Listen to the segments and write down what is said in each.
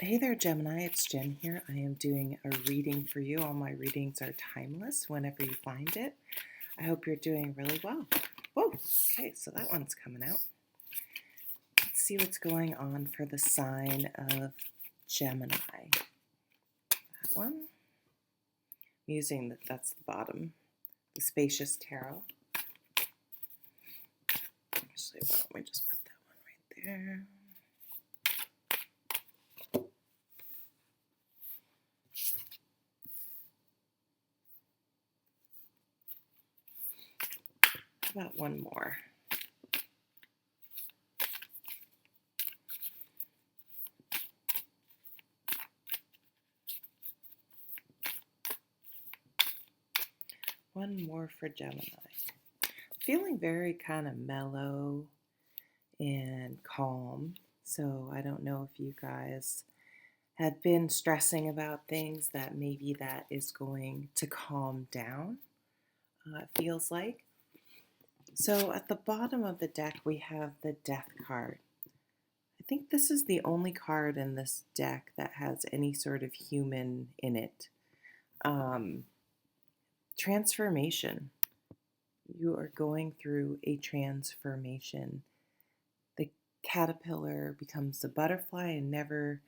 Hey there, Gemini. It's Jen here. I am doing a reading for you. All my readings are timeless whenever you find it. I hope you're doing really well. Whoa, okay, so that one's coming out. Let's see what's going on for the sign of Gemini. That one. I'm using that's the bottom, the Spacious Tarot. Actually, why don't we just put that one right there? How about one more? One more for Gemini. Feeling very kind of mellow and calm. So I don't know if you guys have been stressing about things that maybe that is going to calm down, it feels like. So at the bottom of the deck, we have the Death card. I think this is the only card in this deck that has any sort of human in it. Transformation. You are going through a transformation. The caterpillar becomes the butterfly and never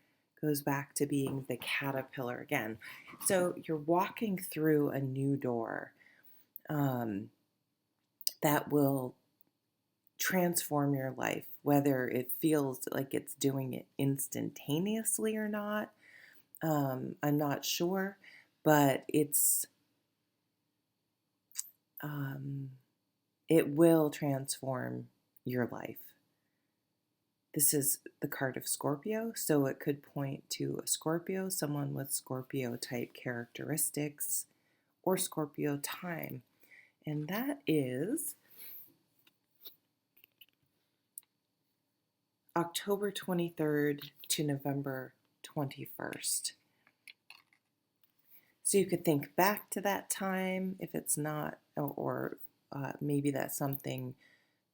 goes back to being the caterpillar again. So you're walking through a new door that will transform your life, whether it feels like it's doing it instantaneously or not. I'm not sure, but it will transform your life. This is the card of Scorpio, so it could point to a Scorpio, someone with Scorpio type characteristics, or Scorpio time. And that is October 23rd to November 21st. So you could think back to that time if it's not, or maybe that's something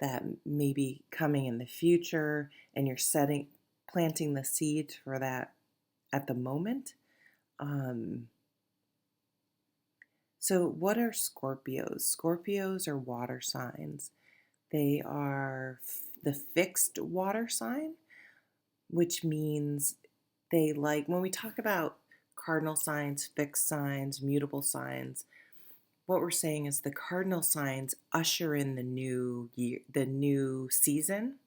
that may be coming in the future and you're planting the seeds for that at the moment. So what are Scorpios? Scorpios are water signs. They are the fixed water sign, which means they like, when we talk about cardinal signs, fixed signs, mutable signs, what we're saying is the cardinal signs usher in the new year, the new season.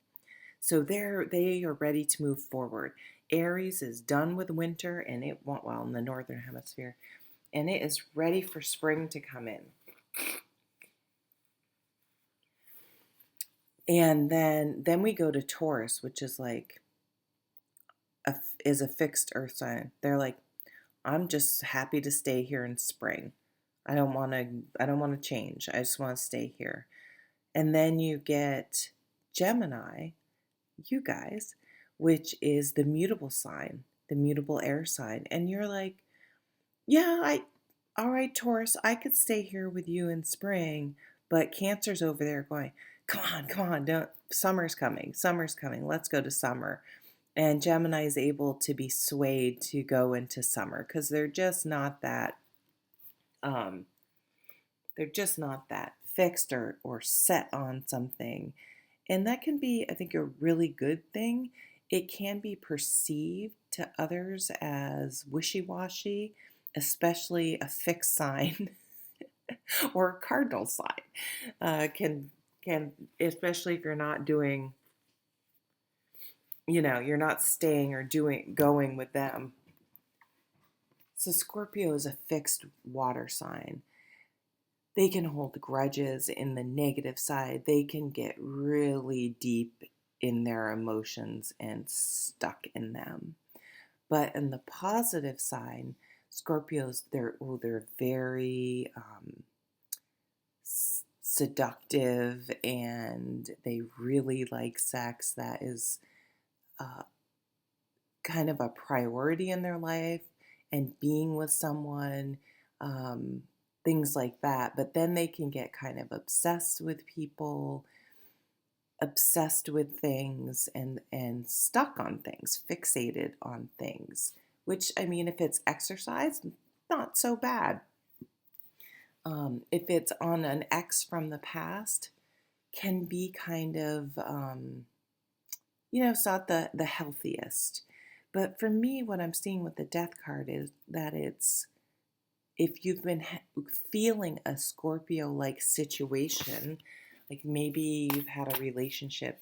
So they are ready to move forward. Aries is done with winter and it won't, well, in the northern hemisphere, and it is ready for spring to come in. And then we go to Taurus, which is like is a fixed earth sign. They're like, I'm just happy to stay here in spring. I don't want to change. I just want to stay here. And then you get Gemini, you guys, which is the mutable sign, the mutable air sign. And you're like, yeah, all right, Taurus, I could stay here with you in spring, but Cancer's over there going, come on, don't, summer's coming, let's go to summer. And Gemini is able to be swayed to go into summer because um, they're just not that fixed or set on something. And that can be, I think, a really good thing. It can be perceived to others as wishy-washy, especially a fixed sign or a cardinal sign. Can especially if you're not doing, you're not staying or going with them. So Scorpio is a fixed water sign. They can hold grudges in the negative side. They can get really deep in their emotions and stuck in them. But in the positive side, Scorpios, they're very seductive and they really like sex. That is kind of a priority in their life, and being with someone, things like that. But then they can get kind of obsessed with people. obsessed with things and stuck on things, fixated on things. Which, I mean, if it's exercise, not so bad. If it's on an ex from the past, can be kind of, it's not the healthiest. But for me, what I'm seeing with the death card is that it's, if you've been feeling a Scorpio like situation, like maybe you've had a relationship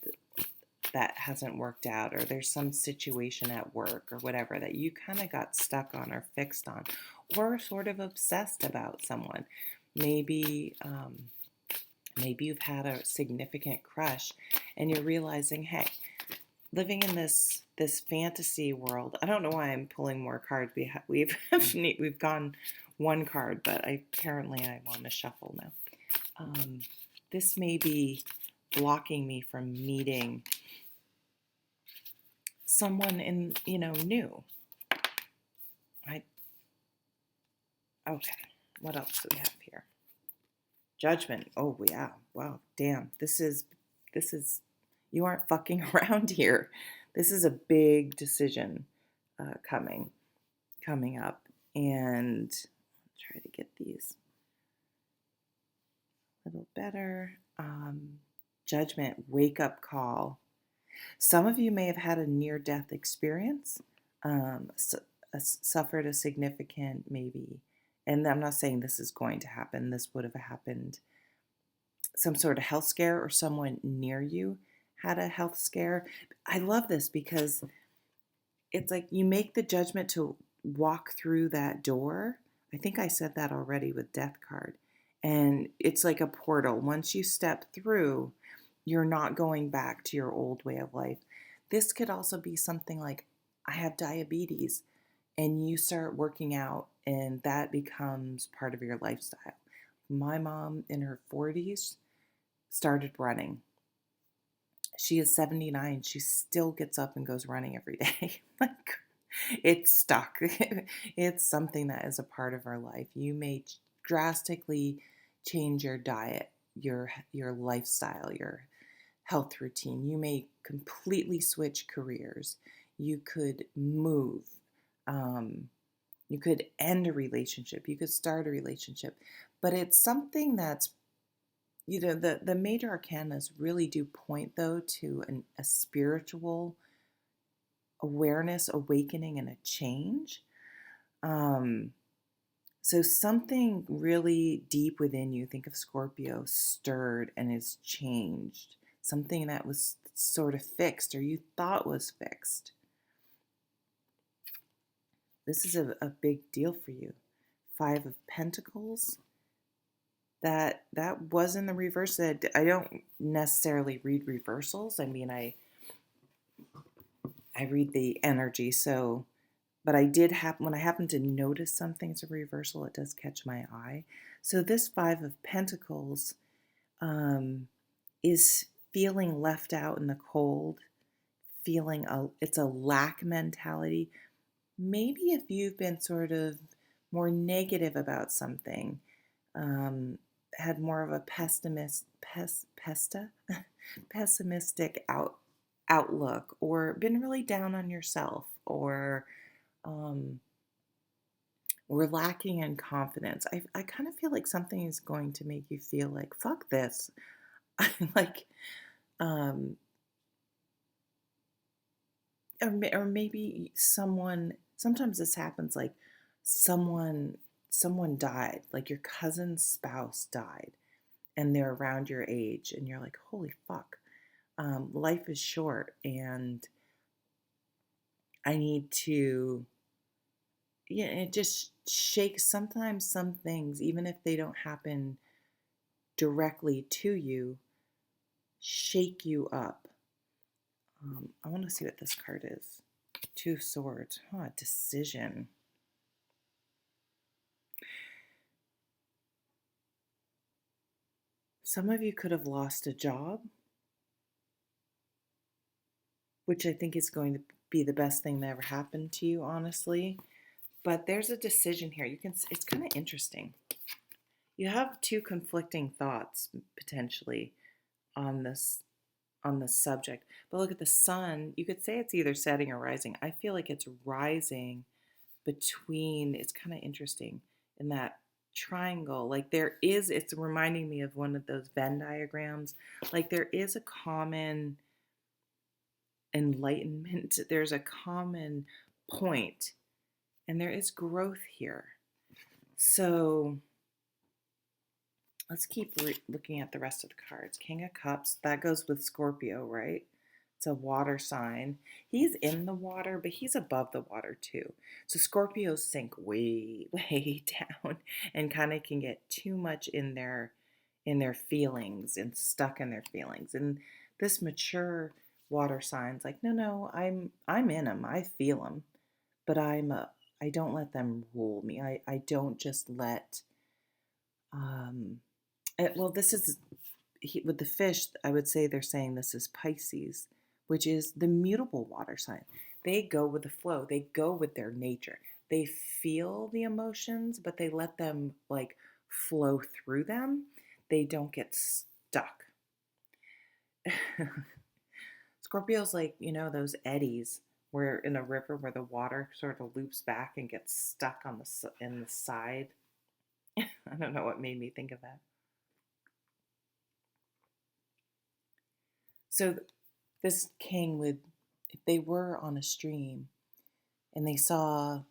that hasn't worked out, or there's some situation at work or whatever that you kind of got stuck on or fixed on, or sort of obsessed about someone. Maybe maybe you've had a significant crush and you're realizing, hey, living in this fantasy world. I don't know why I'm pulling more cards. We've gone one card, but apparently I want to shuffle now. This may be blocking me from meeting someone new. Okay. What else do we have here? Judgment. Oh yeah. Wow. Damn. This is you aren't fucking around here. This is a big decision coming up, and I'll try to get these a little better. Judgment. Wake up call. Some of you may have had a near-death experience, suffered a significant maybe, and I'm not saying this is going to happen, this would have happened, some sort of health scare, or someone near you had a health scare. I love this because it's like you make the judgment to walk through that door. I think I said that already with death card. And it's like a portal. Once you step through, you're not going back to your old way of life. This could also be something like, I have diabetes, and you start working out, and that becomes part of your lifestyle. My mom in her 40s started running. She is 79. She still gets up and goes running every day. Like, it's stuck. It's something that is a part of our life. You may drastically change your diet, your lifestyle, your health routine. You may completely switch careers. You could move. You could end a relationship. You could start a relationship. But it's something that's, the major arcanas really do point, though, to a spiritual awareness, awakening, and a change. So something really deep within you, think of Scorpio, stirred and is changed. Something that was sort of fixed, or you thought was fixed. This is a big deal for you. 5 of Pentacles. That was in the reverse. I don't necessarily read reversals. I mean, I read the energy. So, but I did when I happen to notice something's a reversal, it does catch my eye. So this 5 of Pentacles is feeling left out in the cold, it's a lack mentality. Maybe if you've been sort of more negative about something, had more of a pessimistic outlook, or been really down on yourself, or we're lacking in confidence. I kind of feel like something is going to make you feel like, fuck this. Like, or maybe sometimes this happens, like someone died, like your cousin's spouse died, and they're around your age, and you're like, holy fuck, life is short, and I need to, it just shakes. Sometimes some things, even if they don't happen directly to you, shake you up. I want to see what this card is. 2 of Swords. Decision. Some of you could have lost a job, which I think is going to be the best thing that ever happened to you, honestly. But there's a decision here. It's kind of interesting. You have 2 conflicting thoughts potentially on this on the subject. But look at the sun. You could say it's either setting or rising. I feel like it's rising between, it's kind of interesting in that triangle. Like it's reminding me of one of those Venn diagrams. Like there is a common enlightenment, there's a common point, and there is growth here. So let's keep looking at the rest of the cards. King of Cups, that goes with Scorpio, right? It's a water sign. He's in the water, but he's above the water too. So Scorpios sink way, way down and kind of can get too much in their feelings and stuck in their feelings. And this mature water sign's like, no, I'm in them. I feel them, but I don't let them rule me. I don't just let well, this is with the fish, I would say they're saying this is Pisces, which is the mutable water sign. They go with the flow, they go with their nature. They feel the emotions, but they let them like flow through them. They don't get stuck. Scorpio's like, those eddies where in a river where the water sort of loops back and gets stuck on in the side. I don't know what made me think of that. So this king would, if they were on a stream and they saw,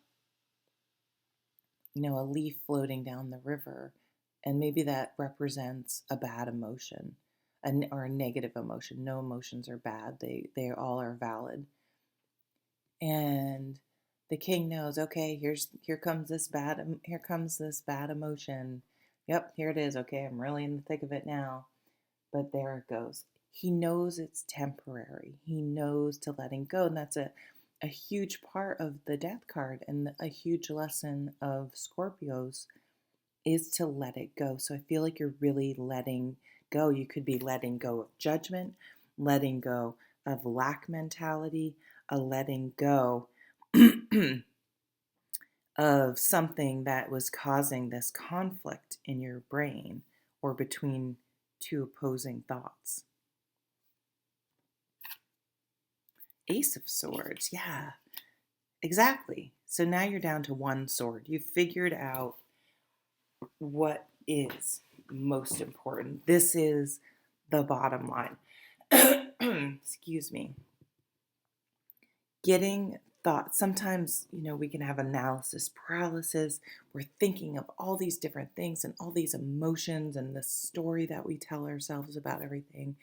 a leaf floating down the river, and maybe that represents a bad emotion or a negative emotion. No emotions are bad. They all are valid. And the king knows, okay, here comes this bad emotion. Yep, here it is. Okay, I'm really in the thick of it now. But there it goes. He knows it's temporary. He knows to letting go. And that's a huge part of the death card, and a huge lesson of Scorpios is to let it go. So I feel like you're really letting go. You could be letting go of judgment, letting go of lack mentality, a letting go of something that was causing this conflict in your brain or between two opposing thoughts. Ace of Swords, yeah, exactly. So now you're down to one sword. You've figured out what is most important. This is the bottom line. Excuse me. Getting thoughts. Sometimes, we can have analysis paralysis. We're thinking of all these different things and all these emotions, and the story that we tell ourselves about everything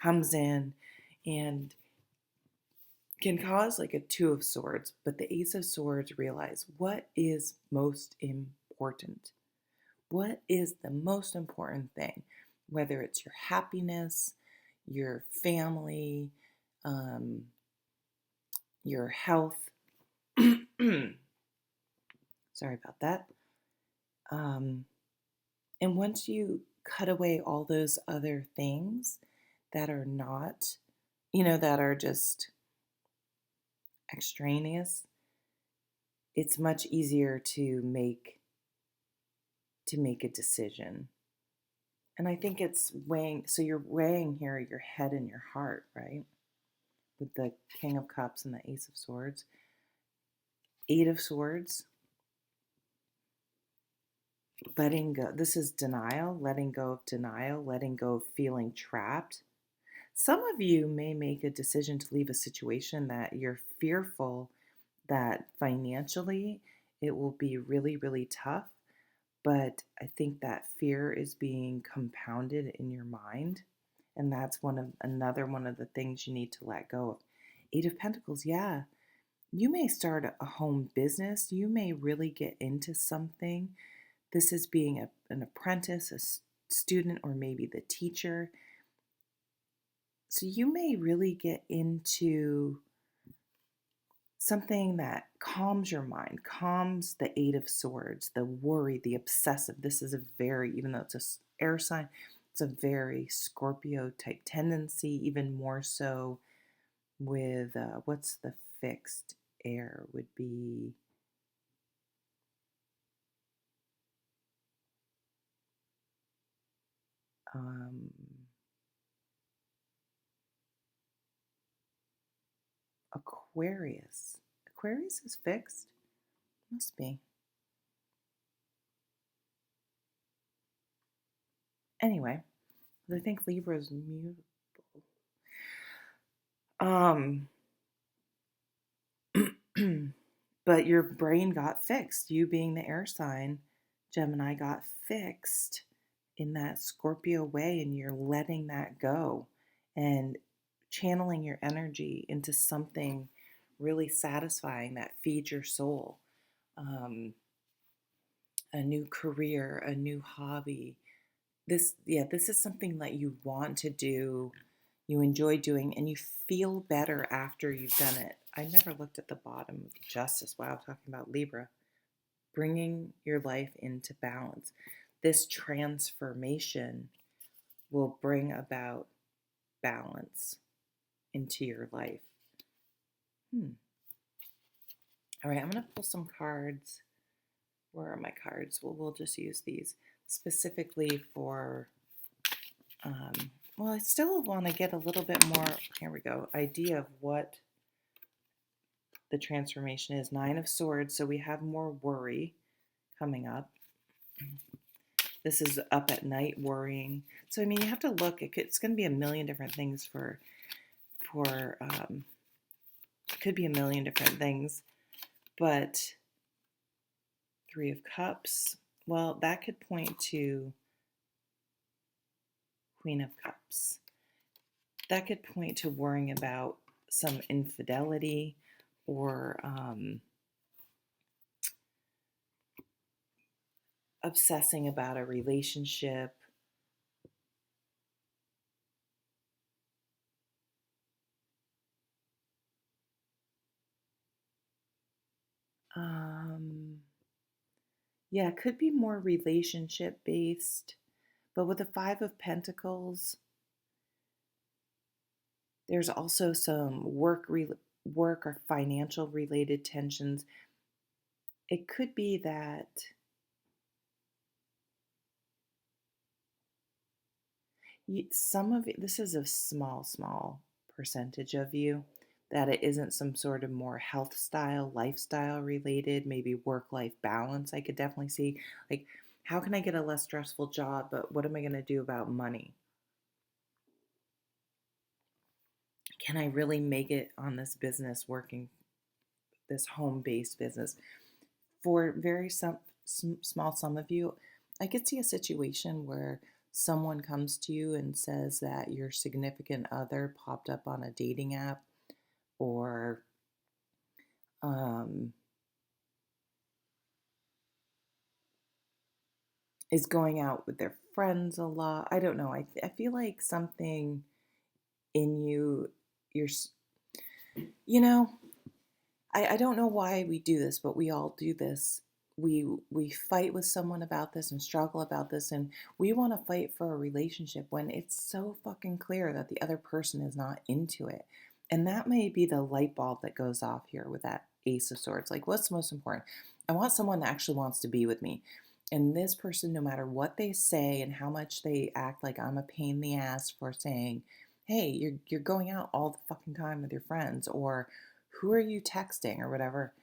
comes in and can cause like a Two of Swords. But the Ace of Swords realize what is most important. What is the most important thing? Whether it's your happiness, your family, your health. Sorry about that. And once you cut away all those other things that are not, that are just extraneous, it's much easier to make a decision. And I think it's weighing, so you're weighing here your head and your heart, right? With the King of Cups and the Ace of Swords. Eight of Swords, letting go. This is denial, letting go of denial, letting go of feeling trapped. Some of you may make a decision to leave a situation that you're fearful that financially it will be really, really tough. But I think that fear is being compounded in your mind. And that's another one of the things you need to let go of. Eight of Pentacles, yeah. You may start a home business. You may really get into something. This is being an apprentice, a student, or maybe the teacher. So you may really get into something that calms your mind, calms the Eight of Swords, the worry, the obsessive. This is even though it's an air sign, it's a very Scorpio type tendency, even more so with, what's the fixed air would be, Aquarius. Aquarius is fixed? Must be. Anyway, I think Libra is mutable. Um, but your brain got fixed. You being the air sign, Gemini got fixed in that Scorpio way, and you're letting that go and channeling your energy into something really satisfying that feeds your soul. A new career, a new hobby. This is something that you want to do, you enjoy doing, and you feel better after you've done it. I never looked at the bottom of justice. Wow, I'm talking about Libra. Bringing your life into balance. This transformation will bring about balance into your life. All right, I'm going to pull some cards. Where are my cards? Well, we'll just use these specifically for, well, I still want to get a little bit more, here we go, idea of what the transformation is. 9 of Swords, so we have more worry coming up. This is up at night worrying. So, I mean, you have to look. It's going to be a million different things for it could be a million different things. But 3 of Cups, well, that could point to Queen of Cups. That could point to worrying about some infidelity or obsessing about a relationship. Yeah, it could be more relationship based. But with the 5 of Pentacles, there's also some work or financial related tensions. It could be that some of it, this is a small percentage of you, that it isn't some sort of more health style, lifestyle related, maybe work life balance. I could definitely see, like, how can I get a less stressful job, but what am I going to do about money? Can I really make it on this business working, this home based business? For very small sum of you, I could see a situation where someone comes to you and says that your significant other popped up on a dating app or um, is going out with their friends a lot. I don't know. I feel like something in you, you're, you know, I don't know why we do this, but we all do this. We fight with someone about this and struggle about this, and we want to fight for a relationship when it's so fucking clear that the other person is not into it. And that may be the light bulb that goes off here with that Ace of Swords. Like, what's most important? I want someone that actually wants to be with me. And this person, no matter what they say and how much they act like I'm a pain in the ass for saying, hey, you're going out all the fucking time with your friends, or who are you texting or whatever,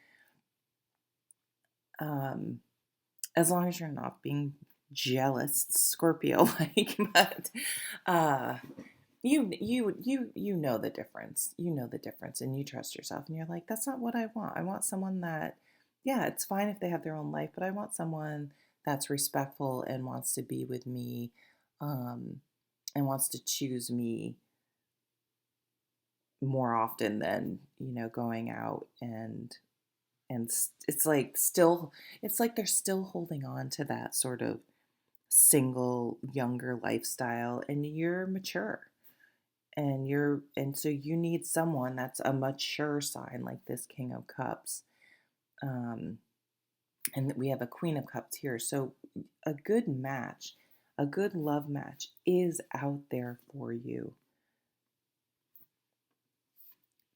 um, as long as you're not being jealous Scorpio like. But uh you know the difference, and you trust yourself, and you're like, that's not what I want. I want someone that, yeah, it's fine if they have their own life, but I want someone that's respectful and wants to be with me, um and wants to choose me more often than, going out and it's like still, it's like they're still holding on to that sort of single younger lifestyle, and you're mature, and so you need someone that's a mature sign, like this King of Cups, um and we have a Queen of Cups here. So a good match, a good love match is out there for you.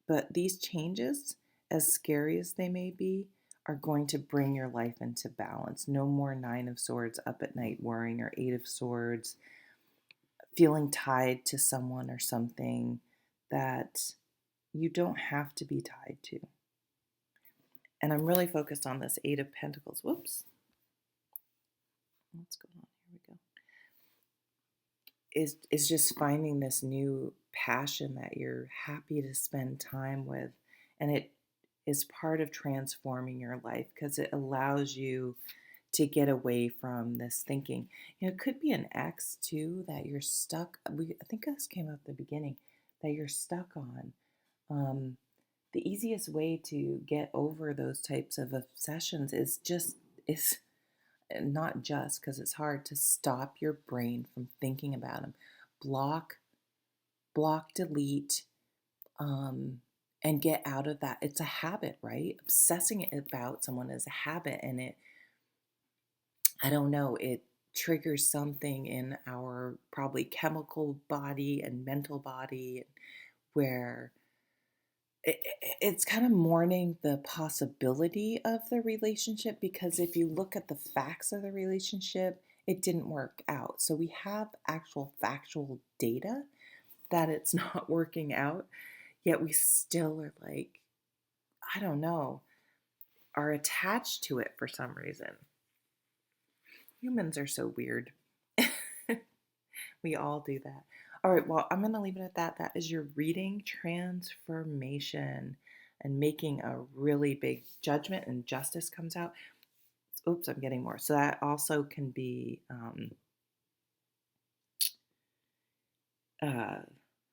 But these changes, as scary as they may be, are going to bring your life into balance. No more 9 of Swords up at night worrying, or 8 of Swords feeling tied to someone or something that you don't have to be tied to. And I'm really focused on this Eight of Pentacles. Whoops. What's going on? Here we go. Is just finding this new passion that you're happy to spend time with. And it is part of transforming your life because it allows you to get away from this thinking. It could be an ex too that you're stuck. I think this came up at the beginning that you're stuck on. The easiest way to get over those types of obsessions is not just because it's hard to stop your brain from thinking about them. Block, delete, and get out of that. It's a habit, right? Obsessing about someone is a habit, and I don't know, it triggers something in our probably chemical body and mental body where it's kind of mourning the possibility of the relationship because if you look at the facts of the relationship, it didn't work out. So we have actual factual data that it's not working out, yet we still are like, I don't know, are attached to it for some reason. Humans are so weird. We all do that. All right, well, I'm going to leave it at that. That is your reading, transformation, and making a really big judgment, and justice comes out. Oops, I'm getting more. So that also can be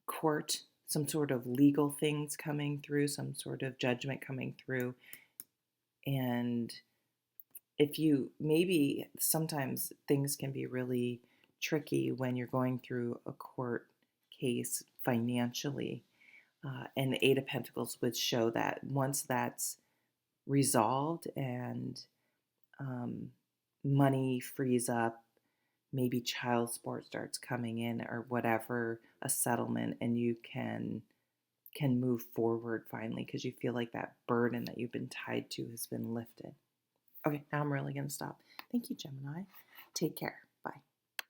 court, some sort of legal things coming through, some sort of judgment coming through. And if you maybe sometimes things can be really tricky when you're going through a court case financially. And the Eight of Pentacles would show that once that's resolved and money frees up, maybe child support starts coming in or whatever, a settlement, and you can move forward finally because you feel like that burden that you've been tied to has been lifted. Okay, now I'm really going to stop. Thank you, Gemini. Take care.